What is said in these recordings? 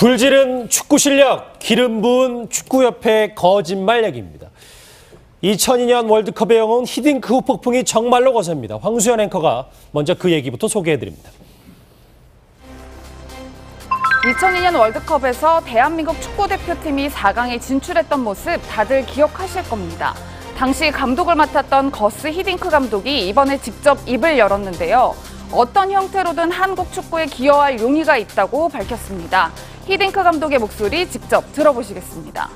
불지른 축구 실력, 기름 부은 축구협회 거짓말 얘기입니다. 2002년 월드컵에 영웅 히딩크 후 폭풍이 정말로 거셉니다. 황수연 앵커가 먼저 그 얘기부터 소개해드립니다. 2002년 월드컵에서 대한민국 축구대표팀이 4강에 진출했던 모습 다들 기억하실 겁니다. 당시 감독을 맡았던 거스 히딩크 감독이 이번에 직접 입을 열었는데요. 어떤 형태로든 한국 축구에 기여할 용의가 있다고 밝혔습니다. 히딩크 감독의 목소리 직접 들어보시겠습니다.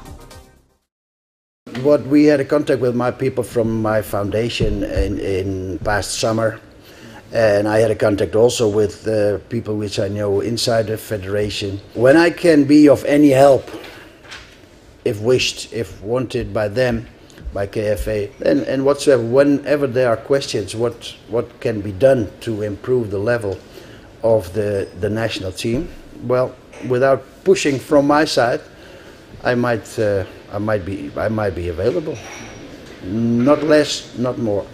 What we had a contact with my people from my foundation in past summer, and I had a contact also with people which I know inside the federation. When I can be of any help, if wished, if wanted by them, by KFA, and whatsoever, whenever there are questions, what can be done to improve the level of the national team? Well, without pushing from my side, I might be available. Not less, not more.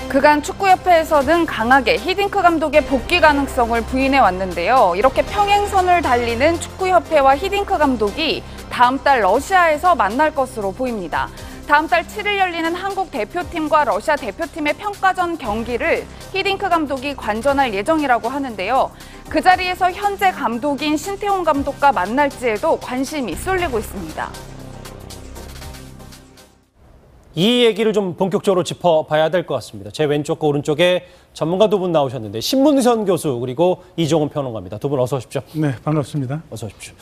그간 축구협회에서는 강하게 히딩크 감독의 복귀 가능성을 부인해 왔는데요. 이렇게 평행선을 달리는 축구협회와 히딩크 감독이 다음 달 러시아에서 만날 것으로 보입니다. 다음 달 7일 열리는 한국 대표팀과 러시아 대표팀의 평가전 경기를 히딩크 감독이 관전할 예정이라고 하는데요. 그 자리에서 현재 감독인 신태용 감독과 만날지에도 관심이 쏠리고 있습니다. 이 얘기를 좀 본격적으로 짚어봐야 될 것 같습니다. 제 왼쪽과 오른쪽에 전문가 두 분 나오셨는데 신문선 교수 그리고 이종훈 평론가입니다. 두 분 어서 오십시오. 네, 반갑습니다. 어서 오십시오.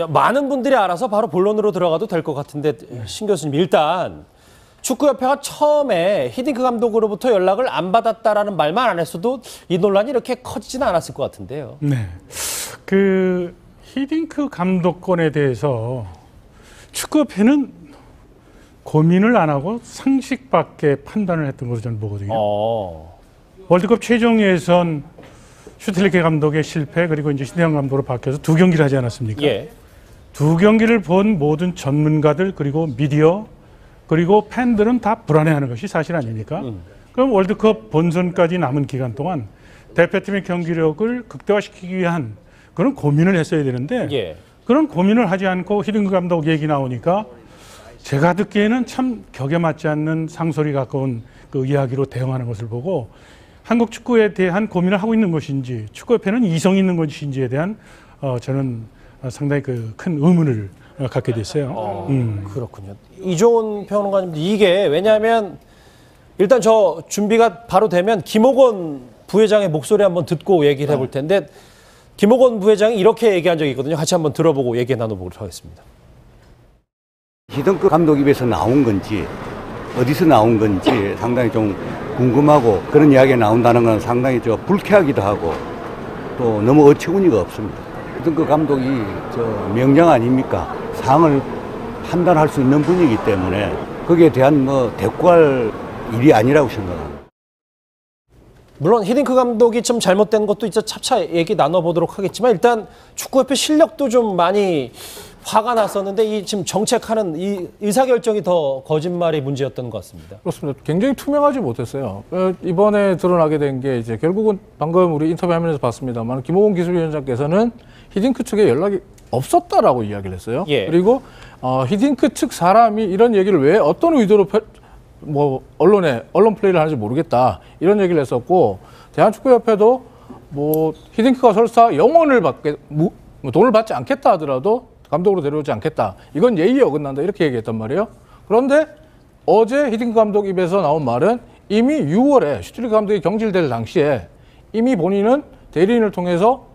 많은 분들이 알아서 바로 본론으로 들어가도 될 것 같은데 신 교수님 일단 축구협회가 처음에 히딩크 감독으로부터 연락을 안 받았다라는 말만 안 했어도 이 논란이 이렇게 커지지는 않았을 것 같은데요. 네, 그 히딩크 감독권에 대해서 축구협회는 고민을 안 하고 상식밖에 판단을 했던 것으로 저는 보거든요. 월드컵 최종 예선 슈틸리케 감독의 실패 그리고 이제 신태용 감독으로 바뀌어서 두 경기를 하지 않았습니까? 예. 두 경기를 본 모든 전문가들 그리고 미디어 그리고 팬들은 다 불안해하는 것이 사실 아닙니까? 그럼 월드컵 본선까지 남은 기간 동안 대표팀의 경기력을 극대화시키기 위한 그런 고민을 했어야 되는데 예. 그런 고민을 하지 않고 히딩크 감독 얘기 나오니까 제가 듣기에는 참 격에 맞지 않는 상소리 가까운 그 이야기로 대응하는 것을 보고 한국 축구에 대한 고민을 하고 있는 것인지 축구협회는 이성이 있는 것인지에 대한 저는 상당히 그 큰 의문을 갖게 됐어요. 그렇군요. 이종훈 평론가님 이게 왜냐하면 일단 저 준비가 바로 되면 김옥원 부회장의 목소리 한번 듣고 얘기를 해볼 텐데 김옥원 부회장이 이렇게 얘기한 적이 있거든요. 같이 한번 들어보고 얘기 나눠보도록 하겠습니다. 히딩크 감독 입에서 나온 건지 어디서 나온 건지 상당히 좀 궁금하고 그런 이야기가 나온다는 건 상당히 불쾌하기도 하고 또 너무 어처구니가 없습니다. 히딩크 감독이 명령 아닙니까? 상황을 판단할 수 있는 분이기 때문에 거기에 대한 대꾸할 일이 아니라고 생각합니다. 물론 히딩크 감독이 좀 잘못된 것도 이제 차차 얘기 나눠보도록 하겠지만 일단 축구협회 실력도 좀 많이 화가 났었는데 이 지금 정책하는 이 의사결정이 더 거짓말이 문제였던 것 같습니다. 그렇습니다. 굉장히 투명하지 못했어요. 이번에 드러나게 된 게 이제 결국은 방금 우리 인터뷰 화면에서 봤습니다만 김호곤 기술위원장께서는 히딩크 측에 연락이 없었다라고 이야기를 했어요. 예. 그리고 히딩크 측 사람이 이런 얘기를 왜 어떤 의도로 언론 플레이를 하는지 모르겠다 이런 얘기를 했었고 대한축구협회도 히딩크가 설사 영원을 돈을 받지 않겠다 하더라도 감독으로 데려오지 않겠다. 이건 예의에 어긋난다. 이렇게 얘기했단 말이에요. 그런데 어제 히딩크 감독 입에서 나온 말은 이미 6월에 슈틸리케 감독이 경질될 당시에 이미 본인은 대리인을 통해서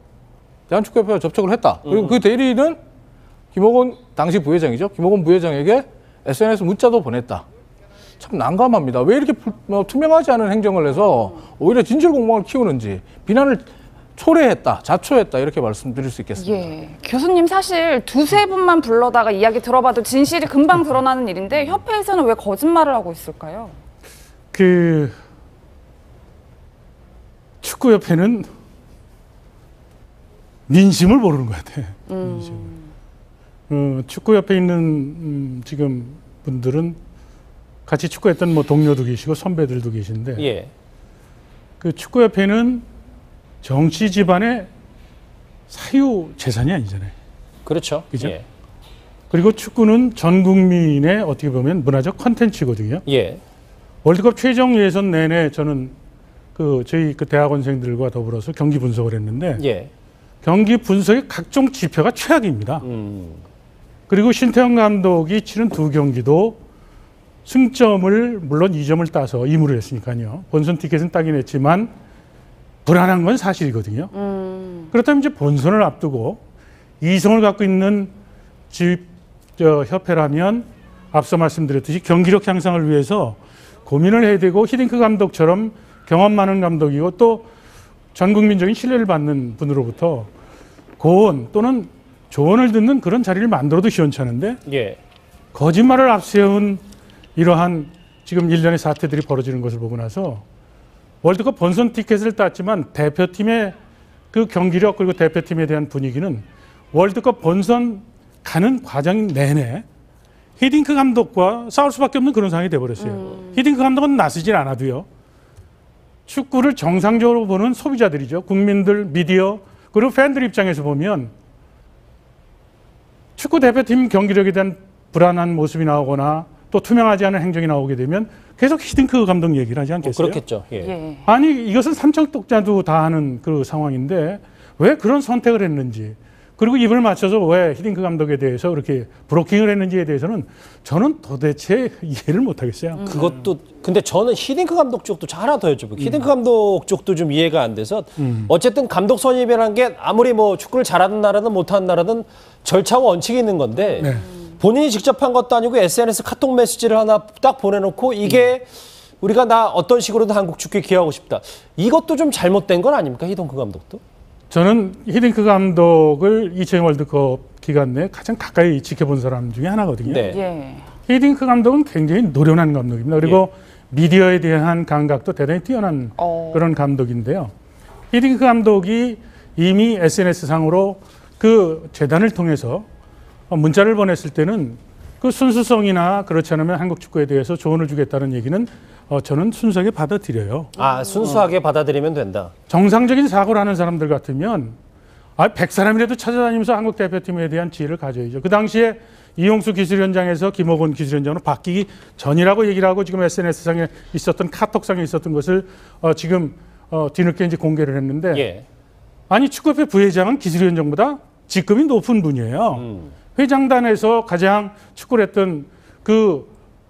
대한축구협회와 접촉을 했다. 그리고 그 대리인은 김호곤 당시 부회장이죠. 김호곤 부회장에게 SNS 문자도 보냈다. 참 난감합니다. 왜 이렇게 투명하지 않은 행정을 해서 오히려 진실 공방을 키우는지 비난을 초래했다, 자초했다 이렇게 말씀드릴 수 있겠습니다. 예, 교수님 사실 두세 분만 불러다가 이야기 들어봐도 진실이 금방 드러나는 일인데 협회에서는 왜 거짓말을 하고 있을까요? 그 축구협회는 민심을 모르는 것 같아요. 축구협회에 있는 지금 분들은 같이 축구했던 동료도 계시고 선배들도 계신데 예. 그 축구협회는 정치 집안의 사유 재산이 아니잖아요. 그렇죠. 그죠? 예. 그리고 축구는 전 국민의 어떻게 보면 문화적 컨텐츠거든요. 예. 월드컵 최종 예선 내내 저는 저희 대학원생들과 더불어서 경기 분석을 했는데 예. 경기 분석의 각종 지표가 최악입니다. 그리고 신태영 감독이 치른 두 경기도 승점을 물론 2점을 따서 임으로 했으니까요. 본선 티켓은 따긴 했지만 불안한 건 사실이거든요. 그렇다면 이제 본선을 앞두고 이성을 갖고 있는 협회라면 앞서 말씀드렸듯이 경기력 향상을 위해서 고민을 해야 되고 히딩크 감독처럼 경험 많은 감독이고 또 전 국민적인 신뢰를 받는 분으로부터 고언 또는 조언을 듣는 그런 자리를 만들어도 시원찮은데 예. 거짓말을 앞세운 이러한 지금 일련의 사태들이 벌어지는 것을 보고 나서 월드컵 본선 티켓을 땄지만 대표팀의 그 경기력 그리고 대표팀에 대한 분위기는 월드컵 본선 가는 과정 내내 히딩크 감독과 싸울 수밖에 없는 그런 상황이 돼버렸어요. 히딩크 감독은 나서질 않아도요. 축구를 정상적으로 보는 소비자들이죠. 국민들, 미디어, 그리고 팬들 입장에서 보면 축구 대표팀 경기력에 대한 불안한 모습이 나오거나 또 투명하지 않은 행정이 나오게 되면 계속 히딩크 감독 얘기를 하지 않겠어요? 그렇겠죠. 예. 예. 아니 이것은 삼척 독자도 다 하는 그 상황인데 왜 그런 선택을 했는지 그리고 입을 맞춰서 왜 히딩크 감독에 대해서 그렇게 브로킹을 했는지에 대해서는 저는 도대체 이해를 못하겠어요. 그것도 근데 저는 히딩크 감독 쪽도 하나 더 여쭤볼게요. 히딩크 감독 쪽도 좀 이해가 안 돼서 어쨌든 감독 선임이라는 게 아무리 뭐 축구를 잘하는 나라든 못하는 나라든 절차와 원칙이 있는 건데 네. 본인이 직접 한 것도 아니고 SNS 카톡 메시지를 하나 딱 보내놓고 이게 우리가 나 어떤 식으로든 한국 축구에 기여하고 싶다. 이것도 좀 잘못된 건 아닙니까? 히딩크 감독도? 저는 히딩크 감독을 2002 월드컵 기간 내에 가장 가까이 지켜본 사람 중에 하나거든요. 네. 예. 히딩크 감독은 굉장히 노련한 감독입니다. 그리고 미디어에 대한 감각도 대단히 뛰어난 그런 감독인데요. 히딩크 감독이 이미 SNS상으로 그 재단을 통해서 문자를 보냈을 때는 그 순수성이나 그렇지 않으면 한국 축구에 대해서 조언을 주겠다는 얘기는 저는 순수하게 받아들여요. 아, 순수하게 받아들이면 된다. 정상적인 사고를 하는 사람들 같으면 100사람이라도 찾아다니면서 한국 대표팀에 대한 지혜를 가져야죠. 그 당시에 이용수 기술위원장에서 김호곤 기술위원장으로 바뀌기 전이라고 얘기를 하고 지금 SNS상에 있었던 카톡상에 있었던 것을 지금 뒤늦게 이제 공개를 했는데 예. 아니 축구협회 부회장은 기술위원장보다 직급이 높은 분이에요. 회장단에서 가장 축구를 했던 그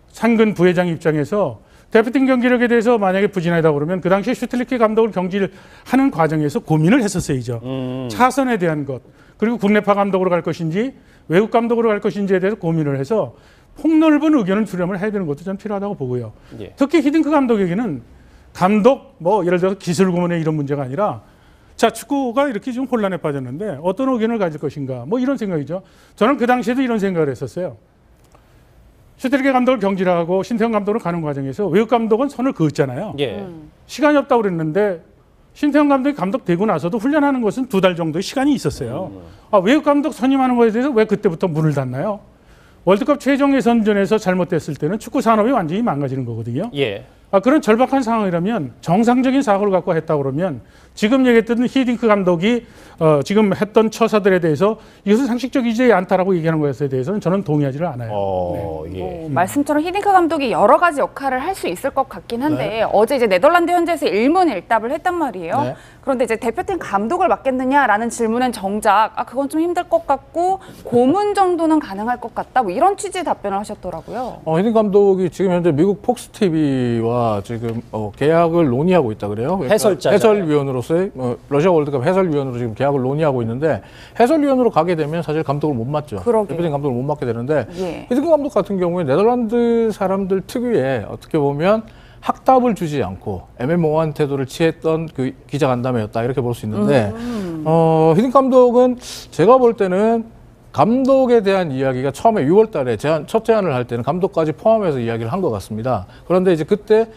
상근 부회장 입장에서 대표팀 경기력에 대해서 만약에 부진하다 그러면 그 당시에 슈틸리케 감독을 경질을 하는 과정에서 고민을 했었어야죠. 차선에 대한 것 그리고 국내파 감독으로 갈 것인지 외국 감독으로 갈 것인지에 대해서 고민을 해서 폭넓은 의견을 수렴을 해야 되는 것도 좀 필요하다고 보고요. 예. 특히 히딩크 감독에게는 감독 뭐 예를 들어서 기술 고문의 이런 문제가 아니라 자 축구가 이렇게 좀 혼란에 빠졌는데 어떤 의견을 가질 것인가 뭐 이런 생각이죠. 저는 그 당시에도 이런 생각을 했었어요. 슈틸리케 감독을 경질하고 신태영 감독으로 가는 과정에서 외국 감독은 선을 그었잖아요. 예. 시간이 없다고 그랬는데 신태영 감독이 감독 되고 나서도 훈련하는 것은 2달 정도의 시간이 있었어요. 외국 감독 선임하는 것에 대해서 왜 그때부터 문을 닫나요? 월드컵 최종 예선전에서 잘못됐을 때는 축구 산업이 완전히 망가지는 거거든요. 예. 그런 절박한 상황이라면 정상적인 사고를 갖고 했다고 그러면 지금 얘기했던 히딩크 감독이 지금 했던 처사들에 대해서 이것은 상식적이지 않다라고 얘기하는 것에 대해서는 저는 동의하지를 않아요. 예. 말씀처럼 히딩크 감독이 여러 가지 역할을 할 수 있을 것 같긴 한데 어제 이제 네덜란드 현지에서 일문일답을 했단 말이에요. 네. 그런데 이제 대표팀 감독을 맡겠느냐라는 질문은 정작 그건 좀 힘들 것 같고 고문 정도는 가능할 것 같다. 뭐 이런 취지의 답변을 하셨더라고요. 히딩크 감독이 지금 현재 미국 폭스 TV와 지금 계약을 논의하고 있다 그래요. 그러니까 해설자잖아요. 해설위원으로서의 러시아 월드컵 해설위원으로 지금 계약을 논의하고 있는데 해설위원으로 가게 되면 사실 감독을 못 맡죠. 그러게요. 대표팀 감독을 못 맡게 되는데 예. 히딩크 감독 같은 경우에 네덜란드 사람들 특유의 어떻게 보면 학답을 주지 않고 애매모호한 태도를 취했던 그 기자간담회였다 이렇게 볼 수 있는데 히딩크 감독은 제가 볼 때는 감독에 대한 이야기가 처음에 6월 달에 첫 제안을 할 때는 감독까지 포함해서 이야기를 한 것 같습니다. 그런데 이제 그때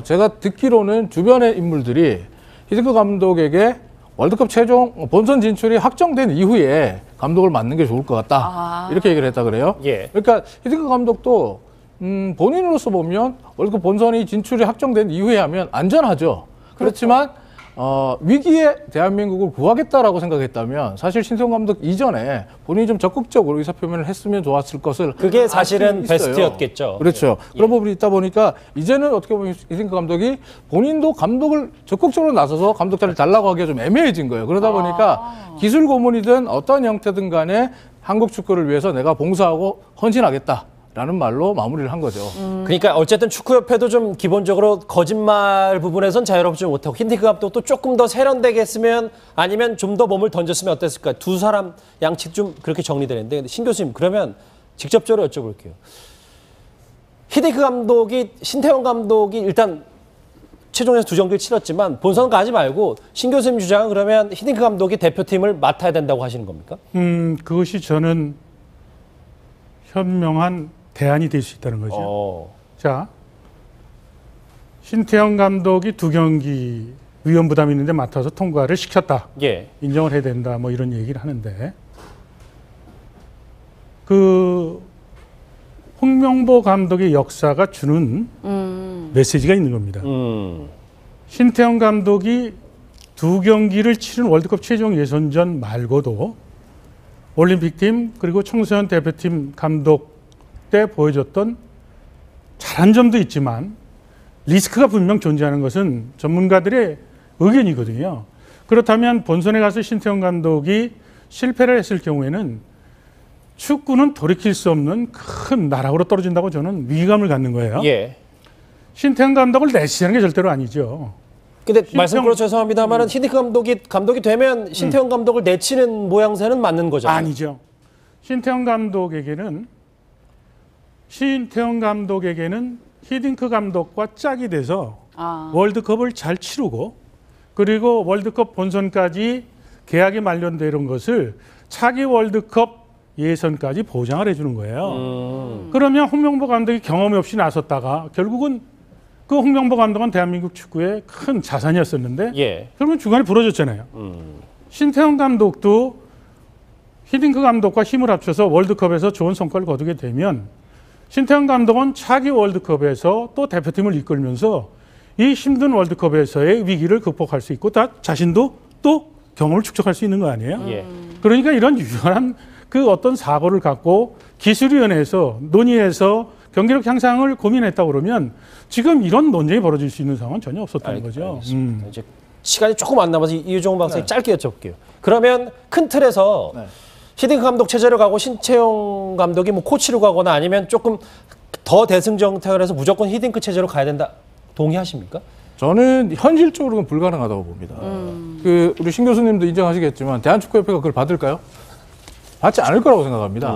제가 듣기로는 주변의 인물들이 히딩크 감독에게 월드컵 최종 본선 진출이 확정된 이후에 감독을 맡는 게 좋을 것 같다. 이렇게 얘기를 했다 그래요. 예. 그러니까 히딩크 감독도 본인으로서 보면 월드컵 본선이 진출이 확정된 이후에 하면 안전하죠. 그렇지만 위기에 대한민국을 구하겠다라고 생각했다면 사실 신태용 감독 이전에 본인이 좀 적극적으로 의사표명을 했으면 좋았을 것을 그게 사실은 알 수 있어요. 베스트였겠죠. 그렇죠. 예. 그런 부분이 있다 보니까 이제는 어떻게 보면 히딩크 감독이 본인도 감독을 적극적으로 나서서 감독 자리를 달라고 하기가 좀 애매해진 거예요. 그러다 보니까 기술 고문이든 어떤 형태든 간에 한국 축구를 위해서 내가 봉사하고 헌신하겠다라는 말로 마무리를 한 거죠. 그러니까 어쨌든 축구협회도 좀 기본적으로 거짓말 부분에선 자유롭지 못하고 힌딩크 감독도 조금 더 세련되게 했으면 아니면 좀 더 몸을 던졌으면 어땠을까. 두 사람 양측 좀 그렇게 정리되는데 신 교수님 그러면 직접적으로 여쭤볼게요. 히딩크 감독이 신태용 감독이 일단 최종에서 2경기를 치렀지만 본선 가지 말고 신 교수님 주장은 그러면 히딩크 감독이 대표팀을 맡아야 된다고 하시는 겁니까? 그것이 저는 현명한 대안이 될 수 있다는 거죠. 자, 신태용 감독이 2경기 위험 부담이 있는데 맡아서 통과를 시켰다. 예. 인정을 해야 된다. 뭐 이런 얘기를 하는데 그 홍명보 감독의 역사가 주는 메시지가 있는 겁니다. 신태용 감독이 2경기를 치른 월드컵 최종 예선전 말고도 올림픽팀 그리고 청소년 대표팀 감독 때 보여줬던 잘한 점도 있지만 리스크가 분명 존재하는 것은 전문가들의 의견이거든요. 그렇다면 본선에 가서 신태용 감독이 실패를 했을 경우에는 축구는 돌이킬 수 없는 큰 나락으로 떨어진다고 저는 위기감을 갖는 거예요. 예. 신태용 감독을 내시하는 게 절대로 아니죠. 근데 말씀으로 죄송합니다만은 히딩크 감독이 되면 신태용 감독을 내치는 모양새는 맞는 거잖아요. 아니죠. 신태용 감독에게는 히딩크 감독과 짝이 돼서 월드컵을 잘 치르고 그리고 월드컵 본선까지 계약이 만료되는 것을 차기 월드컵 예선까지 보장을 해주는 거예요. 그러면 홍명보 감독이 경험이 없이 나섰다가 결국은 그 홍명보 감독은 대한민국 축구의 큰 자산이었었는데 예. 결국은 중간에 부러졌잖아요. 신태용 감독도 히딩크 감독과 힘을 합쳐서 월드컵에서 좋은 성과를 거두게 되면 신태용 감독은 차기 월드컵에서 또 대표팀을 이끌면서 이 힘든 월드컵에서의 위기를 극복할 수 있고 자신도 또 경험을 축적할 수 있는 거 아니에요? 예. 그러니까 이런 유연한 그 어떤 사고를 갖고 기술위원회에서 논의해서 경기력 향상을 고민했다고 그러면 지금 이런 논쟁이 벌어질 수 있는 상황은 전혀 없었다는 거죠. 이제 시간이 조금 안 남아서 이종훈 박사님 짧게 여쭤볼게요. 그러면 큰 틀에서 히딩크 감독 체제로 가고 신태용 감독이 뭐 코치로 가거나 아니면 조금 더 대승정탁을 해서 무조건 히딩크 체제로 가야 된다. 동의하십니까? 저는 현실적으로는 불가능하다고 봅니다. 그 우리 신 교수님도 인정하시겠지만 대한축구협회가 그걸 받을까요? 받지 않을 거라고 생각합니다.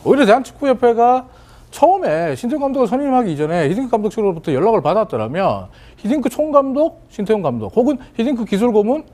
오히려 대한축구협회가 처음에 신태용 감독을 선임하기 이전에 히딩크 감독 측으로부터 연락을 받았더라면 히딩크 총감독, 신태용 감독 혹은 히딩크 기술고문,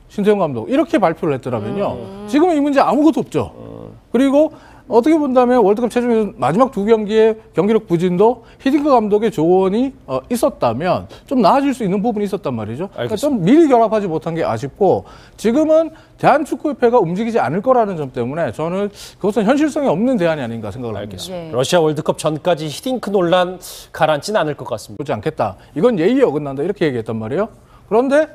신태용 감독 이렇게 발표를 했더라면요. 지금은 이 문제 아무것도 없죠. 그리고 어떻게 본다면 월드컵 최종에서 마지막 2경기의 경기력 부진도 히딩크 감독의 조언이 있었다면 좀 나아질 수 있는 부분이 있었단 말이죠. 그러니까 좀 미리 결합하지 못한 게 아쉽고 지금은 대한축구협회가 움직이지 않을 거라는 점 때문에 저는 그것은 현실성이 없는 대안이 아닌가 생각을 합니다. 예. 러시아 월드컵 전까지 히딩크 논란 가라앉지는 않을 것 같습니다. 그렇지 않겠다. 이건 예의에 어긋난다. 이렇게 얘기했단 말이에요. 그런데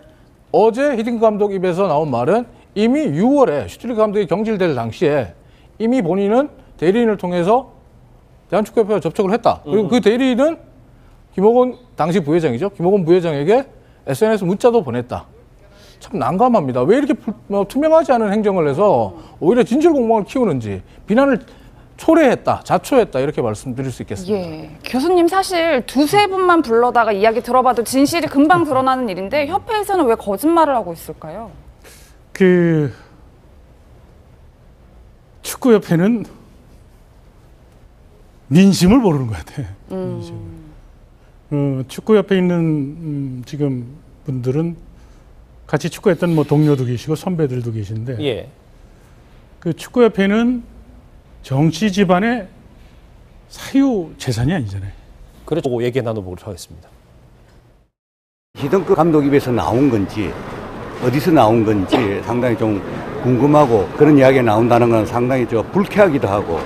어제 히딩크 감독 입에서 나온 말은 이미 6월에 슈틸리크 감독이 경질될 당시에 이미 본인은 대리인을 통해서 대한축구협회와 접촉을 했다. 그리고 그 대리인은 김호건 당시 부회장이죠. 김호건 부회장에게 SNS 문자도 보냈다. 참 난감합니다. 왜 이렇게 투명하지 않은 행정을 해서 오히려 진실 공방을 키우는지 비난을 초래했다, 자초했다 이렇게 말씀드릴 수 있겠습니다. 예. 교수님 사실 2-3분만 불러다가 이야기 들어봐도 진실이 금방 드러나는 일인데 협회에서는 왜 거짓말을 하고 있을까요? 축구협회는 민심을 모르는 것 같아요. 축구협회에 있는 지금 분들은 같이 축구했던 뭐 동료도 계시고 선배들도 계신데 예. 그 축구협회는 정치 집안의 사유 재산이 아니잖아요. 그래서 얘기 나눠보도록 하겠습니다. 히딩크 감독 입에서 나온 건지 어디서 나온 건지 상당히 좀 궁금하고 그런 이야기가 나온다는 건 상당히 불쾌하기도 하고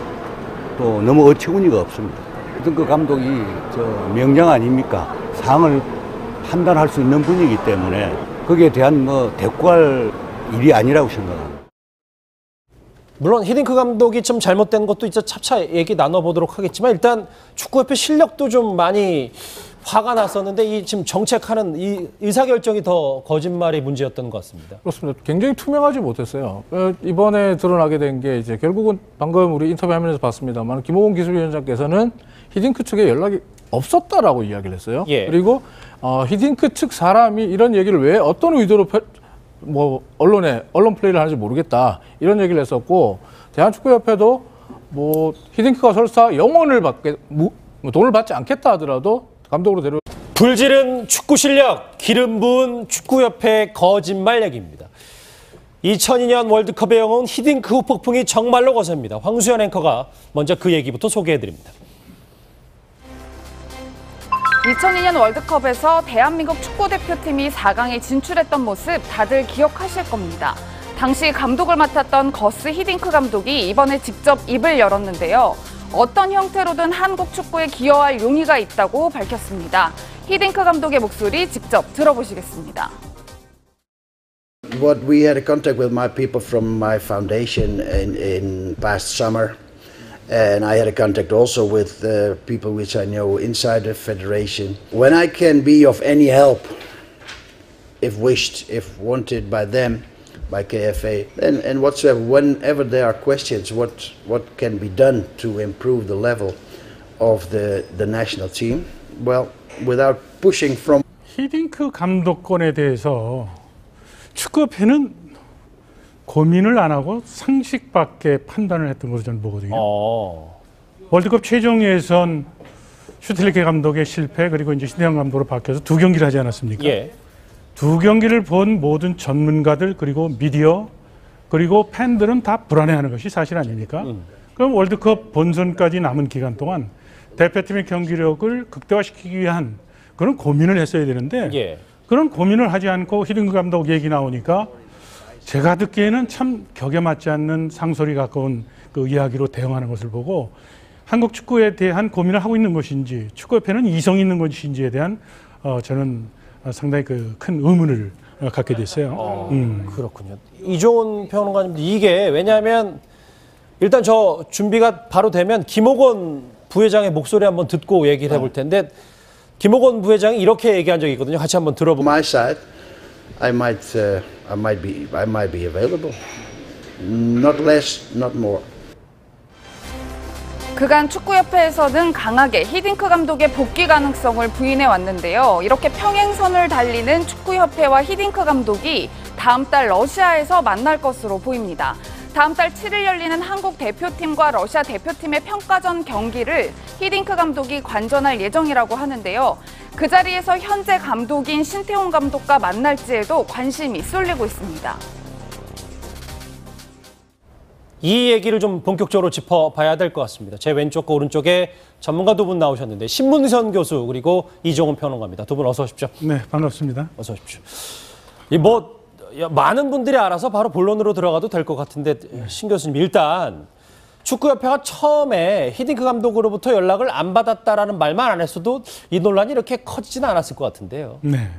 또 너무 어처구니가 없습니다. 히딩크 감독이 명장 아닙니까? 상황을 판단할 수 있는 분이기 때문에 거기에 대한 뭐 대꾸할 일이 아니라고 생각합니다. 물론 히딩크 감독이 좀 잘못된 것도 이제 차차 얘기 나눠보도록 하겠지만 일단 축구협회 실력도 좀 많이 화가 났었는데 이 지금 정책하는 이 의사결정이 더 거짓말이 문제였던 것 같습니다. 그렇습니다. 굉장히 투명하지 못했어요. 이번에 드러나게 된 게 이제 결국은 방금 우리 인터뷰 화면에서 봤습니다만 김호곤 기술위원장께서는 히딩크 측에 연락이 없었다라고 이야기를 했어요. 예. 그리고 히딩크 측 사람이 이런 얘기를 왜 어떤 의도로 언론 플레이를 하는지 모르겠다 이런 얘기를 했었고 대한축구협회도 뭐 히딩크가 설사 영원을 돈을 받지 않겠다 하더라도 감독으로 데려. 불지른 축구 실력, 기름 부은 축구협회 거짓말 얘기입니다. 2002년 월드컵의 영웅 히딩크 후폭풍이 정말로 거셉니다. 황수연 앵커가 먼저 그 얘기부터 소개해드립니다. 2002년 월드컵에서 대한민국 축구대표팀이 4강에 진출했던 모습 다들 기억하실 겁니다. 당시 감독을 맡았던 거스 히딩크 감독이 이번에 직접 입을 열었는데요. 어떤 형태로든 한국 축구에 기여할 용의가 있다고 밝혔습니다. 히딩크 감독의 목소리 직접 들어보시겠습니다. What we had a contact with my people from my foundation in past summer, and I had a contact also with people which I know inside the federation. When I can be of any help, if wished, if wanted by them, by KFA, and whatsoever, whenever there are questions, what can be done to improve the level of the national team? Well, without pushing from. 히딩크 감독권에 대해서 축구협회는 고민을 안 하고 상식밖에 판단을 했던 것으로 저는 보거든요. 월드컵 최종 예선 슈틸리케 감독의 실패 그리고 이제 신대영 감독으로 바뀌어서 2경기를 하지 않았습니까? 예. 2경기를 본 모든 전문가들 그리고 미디어 그리고 팬들은 다 불안해하는 것이 사실 아닙니까? 그럼 월드컵 본선까지 남은 기간 동안 대표팀의 경기력을 극대화시키기 위한 그런 고민을 했어야 되는데 예. 그런 고민을 하지 않고 히딩크 감독 얘기 나오니까 제가 듣기에는 참 격에 맞지 않는 상소리 가까운 그 이야기로 대응하는 것을 보고 한국 축구에 대한 고민을 하고 있는 것인지 축구협회는 이성이 있는 것인지에 대한 저는 상당히 그 큰 의문을 갖게 됐어요. 그렇군요. 이종훈 평론가님, 이게 왜냐하면 일단 저 준비가 바로 되면 김호곤 부회장의 목소리 한번 듣고 얘기를 해볼 텐데 김호곤 부회장이 이렇게 얘기한 적이 있거든요. 같이 한번 들어보면. My side, I might be available. Not less, not more. 그간 축구협회에서는 강하게 히딩크 감독의 복귀 가능성을 부인해 왔는데요. 이렇게 평행선을 달리는 축구협회와 히딩크 감독이 다음 달 러시아에서 만날 것으로 보입니다. 다음 달 7일 열리는 한국 대표팀과 러시아 대표팀의 평가전 경기를 히딩크 감독이 관전할 예정이라고 하는데요. 그 자리에서 현재 감독인 신태용 감독과 만날지에도 관심이 쏠리고 있습니다. 이 얘기를 좀 본격적으로 짚어봐야 될 것 같습니다. 제 왼쪽과 오른쪽에 전문가 두 분 나오셨는데 신문선 교수 그리고 이종훈 평론가입니다. 두 분 어서 오십시오. 네, 반갑습니다. 어서 오십시오. 많은 분들이 알아서 바로 본론으로 들어가도 될 것 같은데 신 교수님, 일단 축구협회가 처음에 히딩크 감독으로부터 연락을 안 받았다라는 말만 안 했어도 이 논란이 이렇게 커지지는 않았을 것 같은데요. 네,